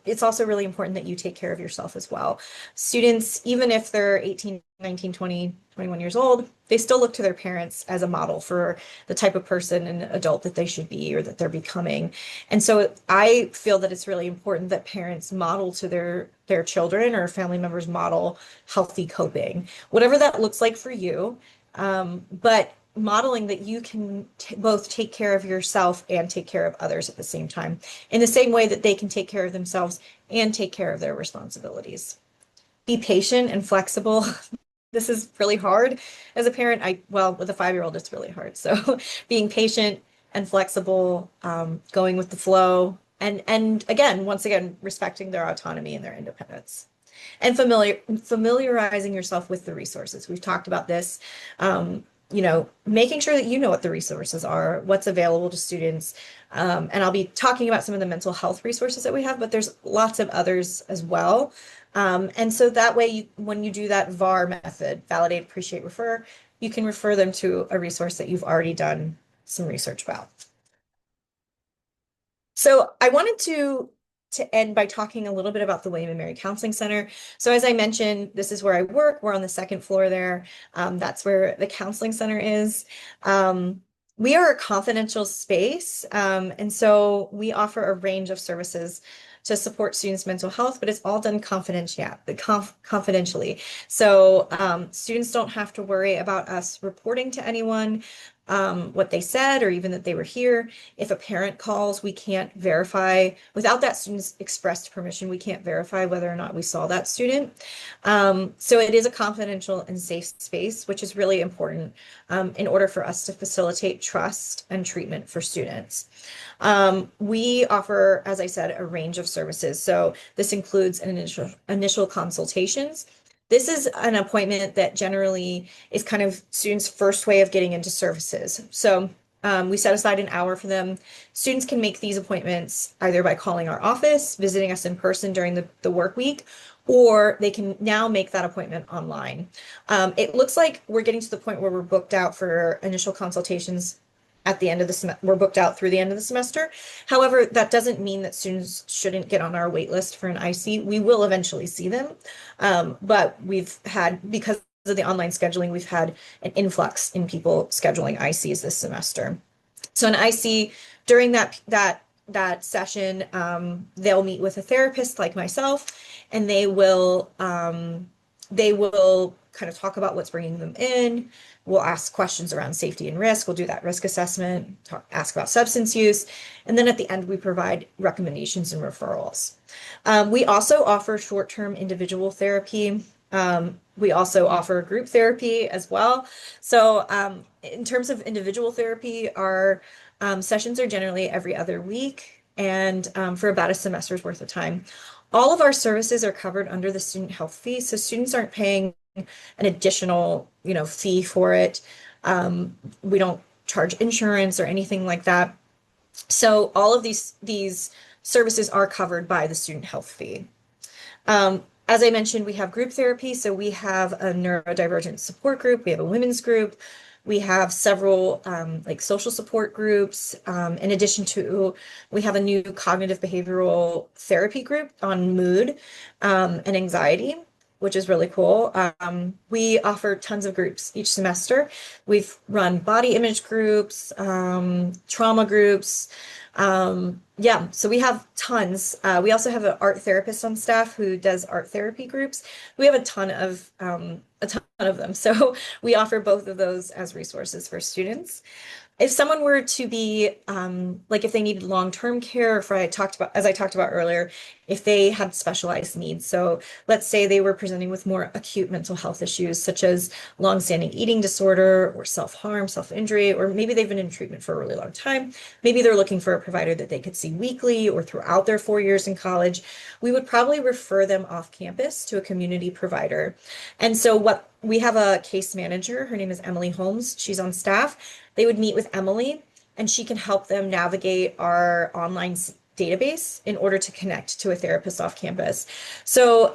it's also really important that you take care of yourself as well. Students, even if they're 18, 19, 20, 21 years old, they still look to their parents as a model for the type of person and adult that they should be or that they're becoming. And so I feel that it's really important that parents model to their children, or family members model healthy coping, whatever that looks like for you. But modeling that you can both take care of yourself and take care of others at the same time, in the same way that they can take care of themselves and take care of their responsibilities. Be patient and flexible. This is really hard as a parent. With a 5-year-old, it's really hard. So being patient and flexible, going with the flow, and again, once again, respecting their autonomy and their independence. And familiarizing yourself with the resources. We've talked about this. Making sure that you know what the resources are, what's available to students. And I'll be talking about some of the mental health resources that we have, but there's lots of others as well. And so that way, when you do that VAR method, validate, appreciate, refer, you can refer them to a resource that you've already done some research about. So I wanted to end by talking a little bit about the William and Mary Counseling Center. So as I mentioned, this is where I work. We're on the second floor there. That's where the counseling center is. We are a confidential space, and so we offer a range of services to support students' mental health, but it's all done confidentially. So students don't have to worry about us reporting to anyone what they said or even that they were here. If a parent calls, we can't verify, without that student's expressed permission, we can't verify whether or not we saw that student. So it is a confidential and safe space, which is really important in order for us to facilitate trust and treatment for students. We offer, as I said, a range of services. So this includes an initial consultations. This is an appointment that generally is kind of students' first way of getting into services. So we set aside an hour for them. Students can make these appointments either by calling our office, visiting us in person during the work week, or they can now make that appointment online. It looks like we're getting to the point where we're booked out for initial consultations at the end of the semester. We're booked out through the end of the semester. However, that doesn't mean that students shouldn't get on our wait list for an IC. We will eventually see them. But we've had, because of the online scheduling, we've had an influx in people scheduling ICs this semester. So an IC during that session, they'll meet with a therapist like myself, and they will kind of talk about what's bringing them in. We'll ask questions around safety and risk. We'll do that risk assessment, ask about substance use, and then at the end we provide recommendations and referrals. We also offer short-term individual therapy. We also offer group therapy as well. So in terms of individual therapy, our sessions are generally every other week and for about a semester's worth of time. All of our services are covered under the student health fee, so students aren't paying an additional, fee for it. We don't charge insurance or anything like that. So all of these services are covered by the student health fee. As I mentioned, we have group therapy. So we have a neurodivergent support group. We have a women's group. We have several like social support groups. In addition to, we have a new cognitive behavioral therapy group on mood and anxiety, which is really cool. We offer tons of groups each semester. We've run body image groups, trauma groups. Yeah, so we have tons. We also have an art therapist on staff who does art therapy groups. We have a ton of them. So we offer both of those as resources for students. If someone were to be like if they needed long-term care, if as I talked about earlier, if they had specialized needs. So let's say they were presenting with more acute mental health issues, such as long-standing eating disorder or self-harm, self-injury, or maybe they've been in treatment for a really long time. Maybe they're looking for a provider that they could see weekly or throughout their 4 years in college. We would probably refer them off campus to a community provider. And so we have a case manager. Her name is Emily Holmes. She's on staff. They would meet with Emily, and she can help them navigate our online database in order to connect to a therapist off campus. So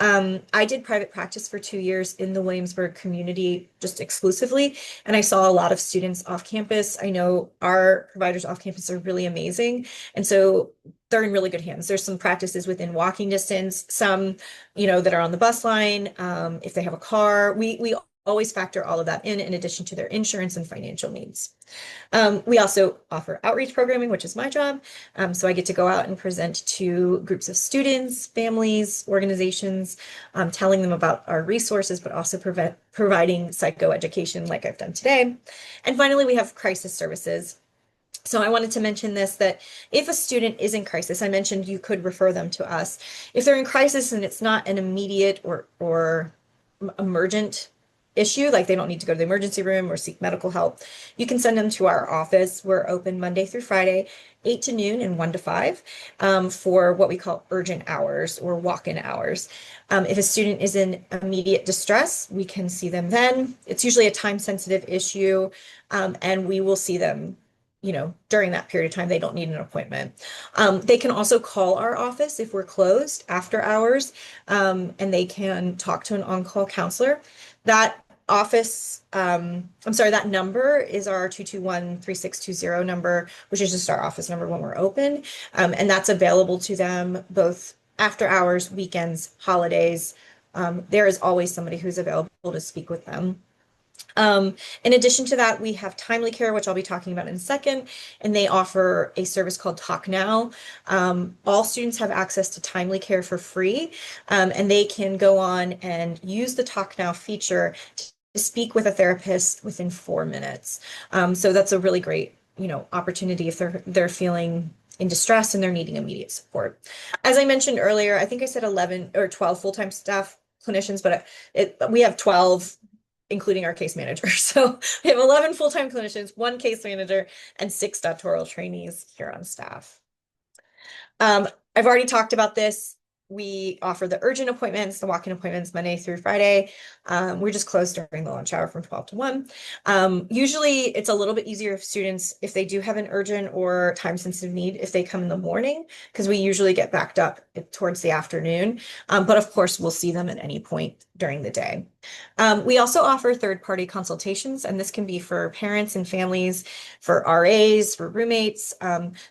I did private practice for 2 years in the Williamsburg community just exclusively, and I saw a lot of students off campus. I know our providers off campus are really amazing, and so they're in really good hands. There's some practices within walking distance, some, that are on the bus line. If they have a car, we always factor all of that in addition to their insurance and financial needs. We also offer outreach programming, which is my job. So I get to go out and present to groups of students, families, organizations, telling them about our resources, but also providing psychoeducation like I've done today. And finally, we have crisis services. So I wanted to mention this, that if a student is in crisis, I mentioned you could refer them to us. If they're in crisis and it's not an immediate or emergent issue, like they don't need to go to the emergency room or seek medical help, you can send them to our office. We're open Monday through Friday, 8 to noon and 1 to 5 for what we call urgent hours or walk-in hours. If a student is in immediate distress, we can see them then. It's usually a time-sensitive issue, and we will see them during that period of time. They don't need an appointment. They can also call our office if we're closed after hours, and they can talk to an on-call counselor. That that number is our 221-3620 number, which is just our office number when we're open. And that's available to them both after hours, weekends, holidays. There is always somebody who's available to speak with them. In addition to that, we have Timely Care, which I'll be talking about in a second, and they offer a service called Talk Now. All students have access to Timely Care for free, and they can go on and use the Talk Now feature to speak with a therapist within 4 minutes. So that's a really great, opportunity if they're feeling in distress and they're needing immediate support. As I mentioned earlier, I think I said 11 or 12 full-time staff clinicians, but we have 12 including our case manager. So we have 11 full-time clinicians, 1 case manager, and 6 doctoral trainees here on staff. I've already talked about this. We offer the urgent appointments, the walk-in appointments Monday through Friday. We're just closed during the lunch hour from 12 to 1. Usually it's a little bit easier if students, if they do have an urgent or time-sensitive need, if they come in the morning, because we usually get backed up towards the afternoon. But of course, we'll see them at any point during the day. We also offer third-party consultations, and this can be for parents and families, for RAs, for roommates.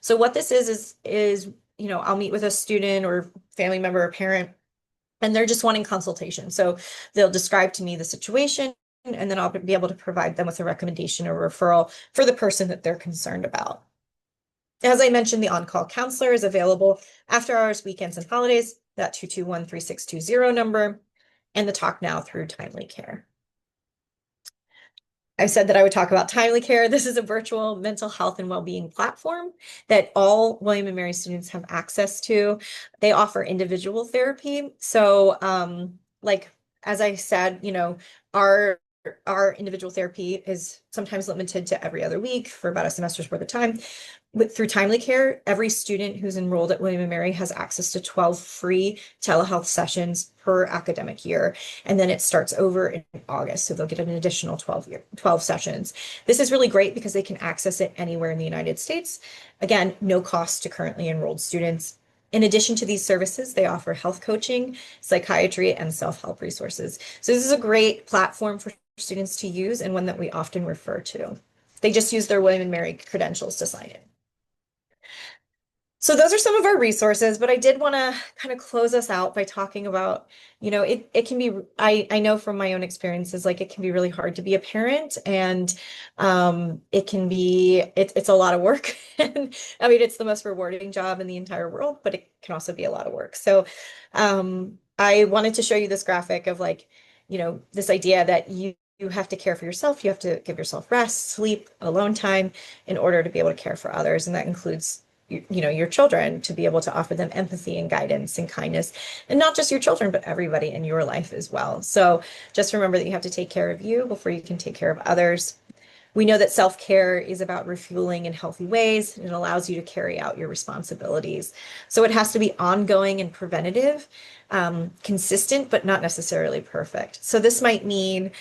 So what this is, I'll meet with a student or family member or parent, and they're just wanting consultation. So they'll describe to me the situation, and then I'll be able to provide them with a recommendation or referral for the person that they're concerned about. As I mentioned, the on-call counselor is available after hours, weekends, and holidays, that 221-3620 number, and the Talk Now through Timely Care. I said that I would talk about Timely Care. This is a virtual mental health and well-being platform that all William and Mary students have access to. They offer individual therapy. So, like as I said, our our individual therapy is sometimes limited to every other week for about a semester's worth of time. Through Timely Care, every student who's enrolled at William & Mary has access to 12 free telehealth sessions per academic year. And then it starts over in August. So they'll get an additional 12 sessions. This is really great because they can access it anywhere in the United States. Again, no cost to currently enrolled students. In addition to these services, they offer health coaching, psychiatry, and self-help resources. So this is a great platform for students to use and one that we often refer to. They just use their William & Mary credentials to sign in. So those are some of our resources, but I did want to kind of close us out by talking about, it can be, I know from my own experiences, like it can be really hard to be a parent, and it can be, it's a lot of work. And I mean, it's the most rewarding job in the entire world, but it can also be a lot of work. So I wanted to show you this graphic of like, this idea that you have to care for yourself. You have to give yourself rest, sleep, alone time in order to be able to care for others. And that includes your children, to be able to offer them empathy and guidance and kindness, and not just your children, but everybody in your life as well. So just remember that you have to take care of you before you can take care of others. We know that self-care is about refueling in healthy ways, and it allows you to carry out your responsibilities. So it has to be ongoing and preventative, consistent, but not necessarily perfect. So this might mean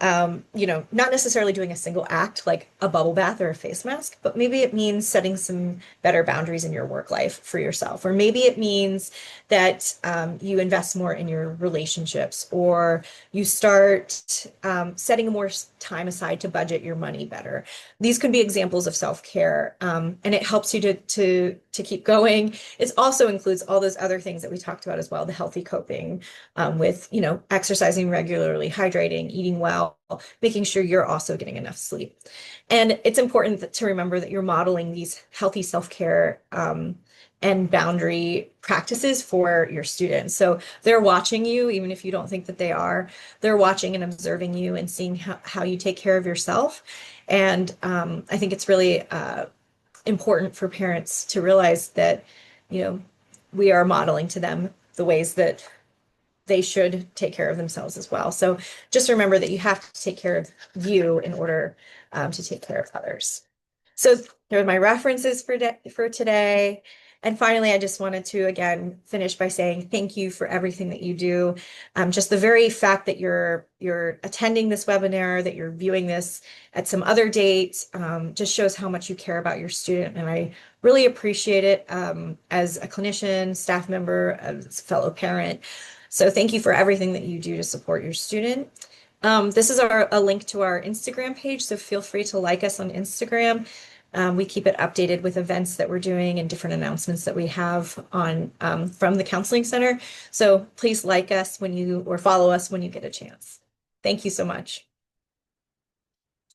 not necessarily doing a single act like a bubble bath or a face mask, but maybe it means setting some better boundaries in your work life for yourself. Or maybe it means that you invest more in your relationships, or you start setting more time aside to budget your money better. These could be examples of self-care, and it helps you to keep going. It also includes all those other things that we talked about as well, the healthy coping with, exercising regularly, hydrating, eating well, making sure you're also getting enough sleep. And it's important to remember that you're modeling these healthy self-care and boundary practices for your students. So they're watching you, even if you don't think that they are. They're watching and observing you and seeing how you take care of yourself. And I think it's really important for parents to realize that, we are modeling to them the ways that they should take care of themselves as well. So just remember that you have to take care of you in order to take care of others. So there are my references for today. And finally, I just wanted to, again, finish by saying thank you for everything that you do. Just the very fact that you're attending this webinar, that you're viewing this at some other date, just shows how much you care about your student. And I really appreciate it as a clinician, staff member, as a fellow parent. So thank you for everything that you do to support your student. This is a link to our Instagram page, so feel free to like us on Instagram. We keep it updated with events that we're doing and different announcements that we have on from the Counseling Center. So please like us or follow us when you get a chance. Thank you so much.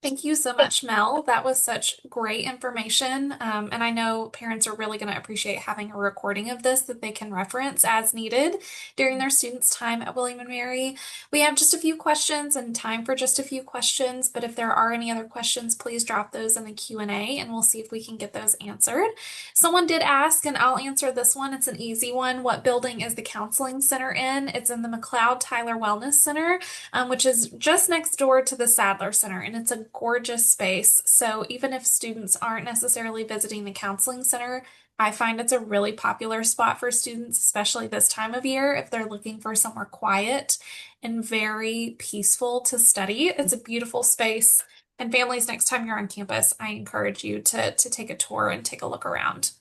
Thank you so much, Mel. That was such great information. And I know parents are really going to appreciate having a recording of this that they can reference as needed during their students' time at William and Mary. We have just a few questions and time for just a few questions, but if there are any other questions, please drop those in the Q&A and we'll see if we can get those answered. Someone did ask, and I'll answer this one. It's an easy one. What building is the Counseling Center in? It's in the McLeod Tyler Wellness Center, which is just next door to the Sadler Center, and it's a gorgeous space. So even if students aren't necessarily visiting the Counseling Center, I find it's a really popular spot for students, especially this time of year, if they're looking for somewhere quiet and very peaceful to study. It's a beautiful space. And families, next time you're on campus, I encourage you to take a tour and take a look around.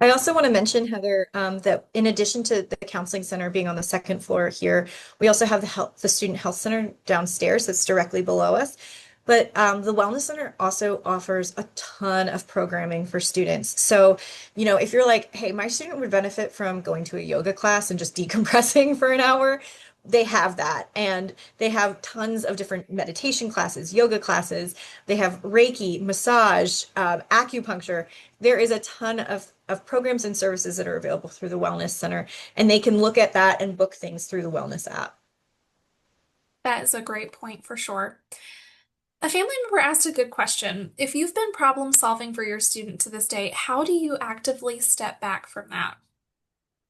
I also want to mention, Heather, that in addition to the counseling center being on the second floor here, we also have the student health center downstairs that's directly below us. But the Wellness Center also offers a ton of programming for students. So, if you're like, hey, my student would benefit from going to a yoga class and just decompressing for an hour, they have that. And they have tons of different meditation classes, yoga classes. They have Reiki, massage, acupuncture. There is a ton of programs and services that are available through the Wellness Center, and they can look at that and book things through the Wellness app. That is a great point for sure. A family member asked a good question. If you've been problem solving for your student to this day, how do you actively step back from that?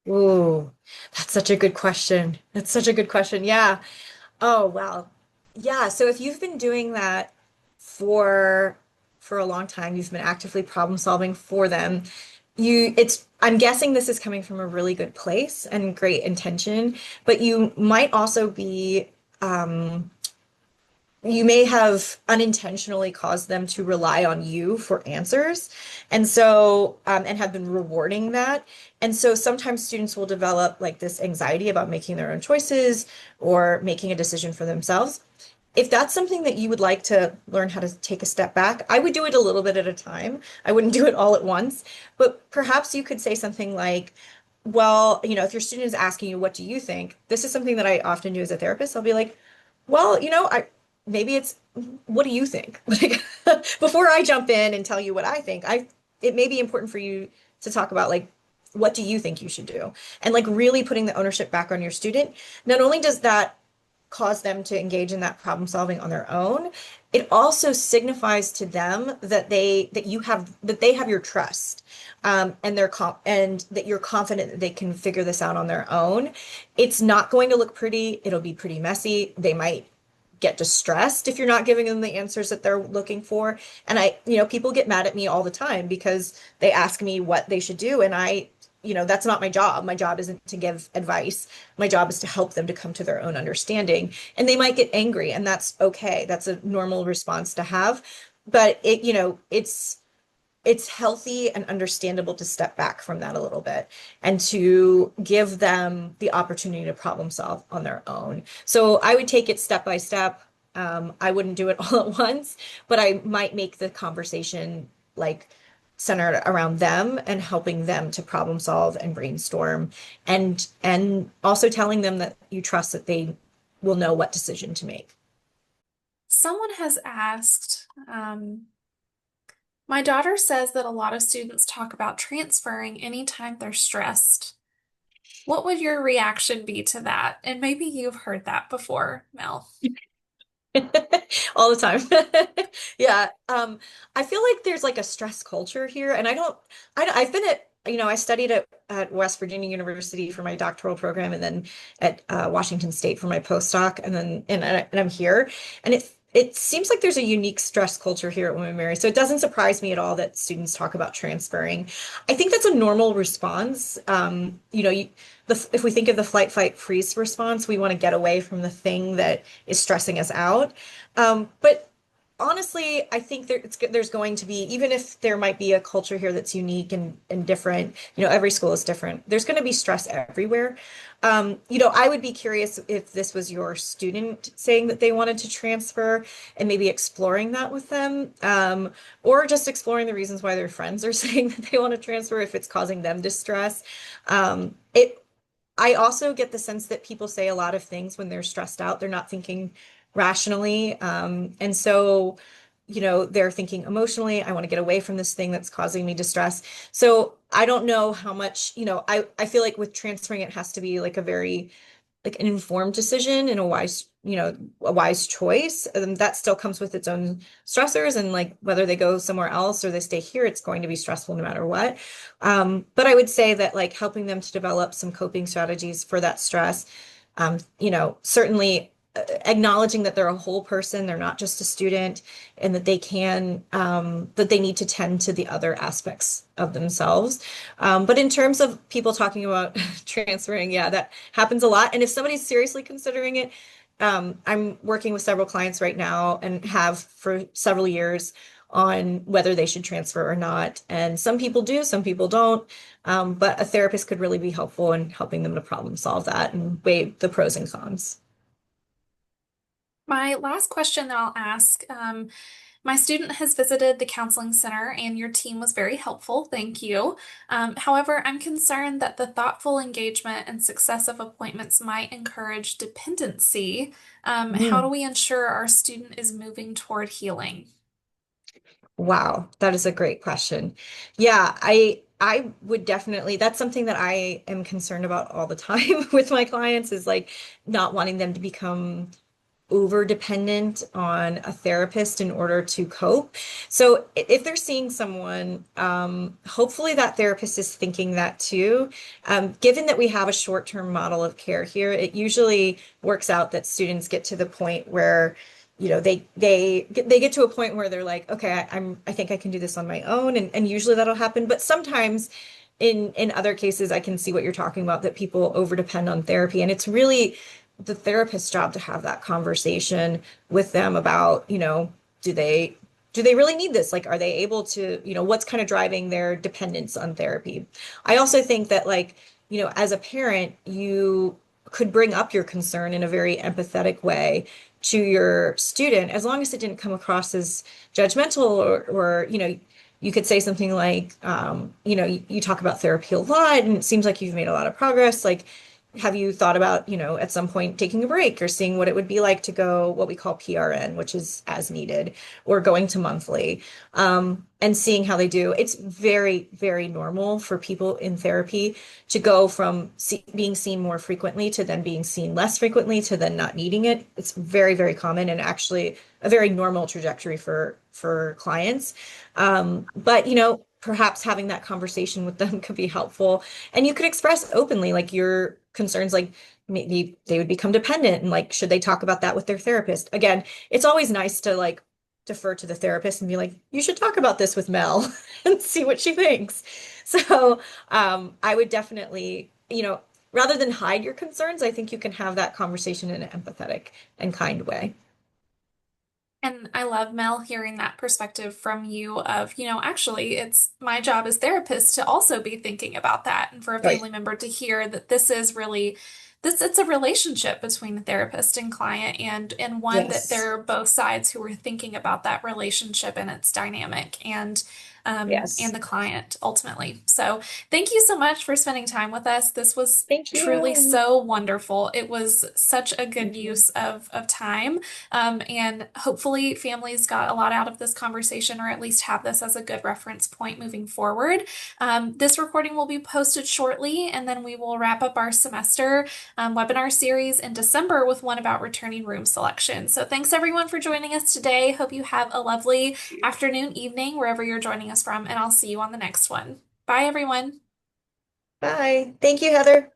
Ooh, that's such a good question. That's such a good question. Yeah. Oh, wow. Yeah, so if you've been doing that for for a long time, you've been actively problem solving for them, I'm guessing this is coming from a really good place and great intention, but you may have unintentionally caused them to rely on you for answers. And have been rewarding that. And so sometimes students will develop like this anxiety about making their own choices or making a decision for themselves. If that's something that you would like to learn how to take a step back, I would do it a little bit at a time. I wouldn't do it all at once, but perhaps you could say something like, well, if your student is asking you, what do you think? This is something that I often do as a therapist. I'll be like, well, maybe it's what do you think? Like before I jump in and tell you what I think, it may be important for you to talk about like what do you think you should do? And like really putting the ownership back on your student. Not only does that cause them to engage in that problem solving on their own, it also signifies to them that they have your trust, and that you're confident that they can figure this out on their own. It's not going to look pretty. It'll be pretty messy. They might get distressed if you're not giving them the answers that they're looking for. And people get mad at me all the time because they ask me what they should do. And that's not my job. My job isn't to give advice. My job is to help them to come to their own understanding. And they might get angry, and that's okay. That's a normal response to have. But it's healthy and understandable to step back from that a little bit and to give them the opportunity to problem solve on their own. So I would take it step by step. I wouldn't do it all at once, but I might make the conversation like centered around them and helping them to problem solve and brainstorm, and also telling them that you trust that they will know what decision to make. Someone has asked, my daughter says that a lot of students talk about transferring anytime they're stressed. What would your reaction be to that? And maybe you've heard that before, Mel. All the time. Yeah. I feel like there's like a stress culture here, and I've been I studied at West Virginia University for my doctoral program, and then at Washington State for my postdoc, and I'm here, and it seems like there's a unique stress culture here at Women Mary. So it doesn't surprise me at all that students talk about transferring. I think that's a normal response. If we think of the flight, fight, freeze response, we want to get away from the thing that is stressing us out. But honestly, I think there's going to be, even if there might be a culture here that's unique and different, every school is different. There's going to be stress everywhere. I would be curious if this was your student saying that they wanted to transfer and maybe exploring that with them, or just exploring the reasons why their friends are saying that they want to transfer if it's causing them distress. I also get the sense that people say a lot of things when they're stressed out. They're not thinking rationally. And so, they're thinking emotionally, I want to get away from this thing that's causing me distress. So I don't know how much, I feel like with transferring, it has to be like a very like an informed decision and a wise choice. That still comes with its own stressors, and like whether they go somewhere else or they stay here, it's going to be stressful no matter what. But I would say that like helping them to develop some coping strategies for that stress, certainly acknowledging that they're a whole person, they're not just a student, and that they can that they need to tend to the other aspects of themselves. But in terms of people talking about transferring, yeah, that happens a lot. And if somebody's seriously considering it, I'm working with several clients right now and have for several years on whether they should transfer or not. And some people do, some people don't. But a therapist could really be helpful in helping them to problem solve that and weigh the pros and cons. My last question that I'll ask, my student has visited the counseling center and your team was very helpful. Thank you. However, I'm concerned that the thoughtful engagement and successive appointments might encourage dependency. How do Mm. we ensure our student is moving toward healing? Wow, that is a great question. Yeah, I would definitely, that's something that I am concerned about all the time with my clients is like not wanting them to become over dependent on a therapist in order to cope. So if they're seeing someone, hopefully that therapist is thinking that too. Given that we have a short-term model of care here, it usually works out that students get to the point where, they get to a point where they're like, okay, I think I can do this on my own, and usually that'll happen. But sometimes in other cases, I can see what you're talking about, that people over depend on therapy, and it's really the therapist's job to have that conversation with them about, do they do they really need this? Like, are they able to, what's kind of driving their dependence on therapy? I also think that, like, as a parent, you could bring up your concern in a very empathetic way to your student, as long as it didn't come across as judgmental, or you could say something like, you talk about therapy a lot and it seems like you've made a lot of progress. Like, have you thought about, at some point taking a break or seeing what it would be like to go what we call PRN, which is as needed, or going to monthly, and seeing how they do. It's very, very normal for people in therapy to go from being seen more frequently to then being seen less frequently to then not needing it. It's very, very common and actually a very normal trajectory for clients. But perhaps having that conversation with them could be helpful. And you could express openly like your concerns, like maybe they would become dependent, and like, should they talk about that with their therapist? Again, it's always nice to like defer to the therapist and be like, you should talk about this with Mel and see what she thinks. So I would definitely, rather than hide your concerns, I think you can have that conversation in an empathetic and kind way. And I love, Mel, hearing that perspective from you of, actually, it's my job as therapist to also be thinking about that. And for a Right. family member to hear that this is really it's a relationship between the therapist and client, and one that Yes. there are both sides who are thinking about that relationship and its dynamic and Yes. the client ultimately. So thank you so much for spending time with us. This was Thank truly you. so wonderful. It was such a good Thank you. use of time. And hopefully, families got a lot out of this conversation, or at least have this as a good reference point moving forward. This recording will be posted shortly, and then we will wrap up our semester webinar series in December with one about returning room selection. So, thanks everyone for joining us today. Hope you have a lovely afternoon, evening, wherever you're joining us from, and I'll see you on the next one. Bye, everyone. Bye. Thank you, Heather.